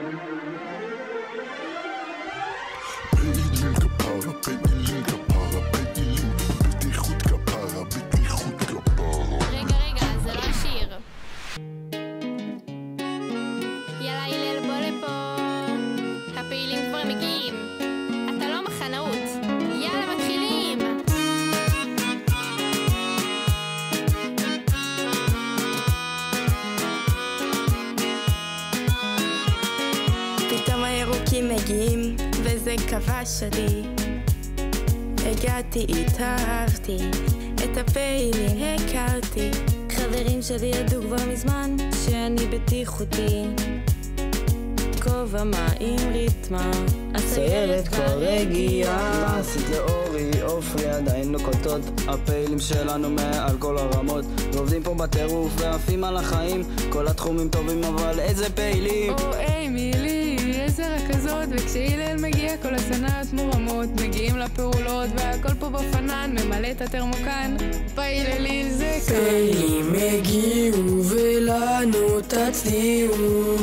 פעילים כפרה, פעילים כפרה, פעילים בטיחות כפרה, בטיחות כפרה. רגע, זה לא השיר. יאללה הלל בוא לפה, הפעילים כבר מגיעים. אתה לא מחנאות, יאללה מתחילים. פתאום הירוקים מגיעים וזה כבש אותי. הגעתי, התאהבתי, את הפעילים הכרתי. חברים שלי ידעו כבר מזמן שאני בטיחותי. כובע מים ריתמה, הסיירת כבר הגיעה. עשית לאורי, עופרי עדיין לא קולטות. הפעילים שלנו מעל כל הרמות, ועובדים פה בטירוף ועפים על החיים. כל התחומים טובים אבל איזה פעילים. או מילי, איזה רכזות. וכשהילל מגיע כל הסנאות מורמות. מגיעים לפעולות והכל פה בפנן, ממלא את הטרמוקן. פעיל אליל זה כאן. פעילים הגיעו ולנו תצדיעו.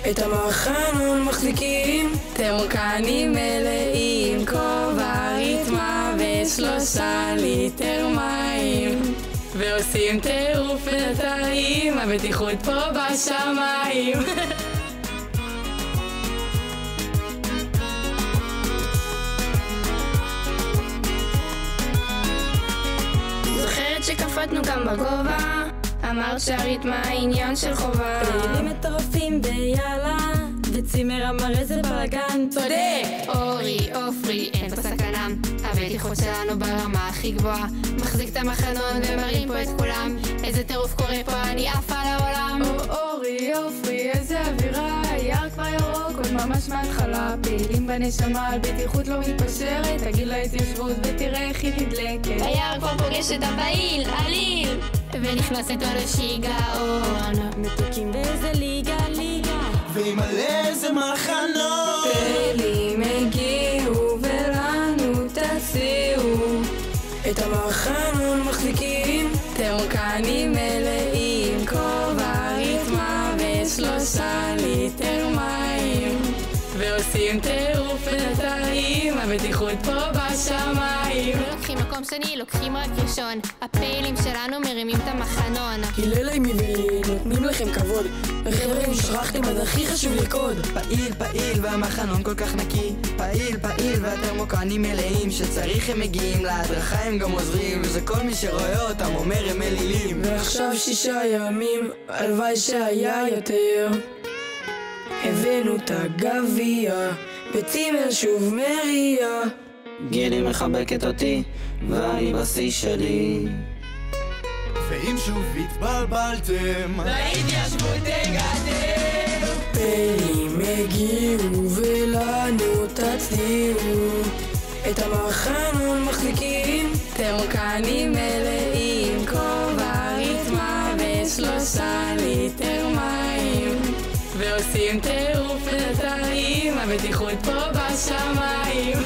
את המחנון מחזיקים, טרמוקנים מלאים, כובע ריתמה ו3 ליטר מים. ועושים טירוף בינתיים, הבטיחות פה בשמיים. זוכרת שקפטנו גם בגובה, אמרת שהריתמה העניין של חובה. פעילים מטורפים ביאללה, וצימר אמר איזה בלגן. צודק! אורי, עופרי, אין פה סכנה. הבטיחות שלנו ברמה הכי גבוהה. מחזיק את המחנון ומרים פה את כולם. איזה טירוף קורה פה, אני עפה לעולם. אורי, עופרי, איזה אווירה. היער כבר ירוק, עוד ממש מההתחלה. פעילים בנשמה, על בטיחות לא מתפשרת. תגיד להתיישבות ותראה איך היא נדלקת. היער כבר פוגש את הפעיל, עליל, ונכנס איתו לשיגעון. מתוקים באיזה ליגה, ועם על איזה מחנות. פעילים הגיעו ולנו תציעו. את המחנון מחזיקים, טרמוקנים מלאים, כובע ריתמה ו3 ליטר מים. ועושים טירוף בינתיים, הבטיחות פה בשמיים. לא לוקחים מקום שני, לוקחים רק ראשון. הפעילים שלנו מרימים את המחנון. הלל אימי ולי נותנים לכם כבוד. וחברים שכחתם אז הכי חשוב לרקוד. פעיל והמחנון כל כך נקי. פעיל והטרמוקנים מלאים, שצריך הם מגיעים, להדרכה הם גם עוזרים. וזה כל מי שרואה אותם אומר הם אלילים. ועכשיו 6 ימים, הלוואי שהיה יותר. הבאנו את הגביע, בצימר שוב מריע. גילי מחבקת אותי, ואני בשיא שלי. ואם שוב התבלבלתם, להתיישבות הגעתם. פעילים הגיעו ולנו תצדיעו. את המחנון מחזיקים, טרמוקנים מלאים, כובע ריתמה ו3 ליטר מים. ועושים טירוף בינתיים, הבטיחות פה בשמיים.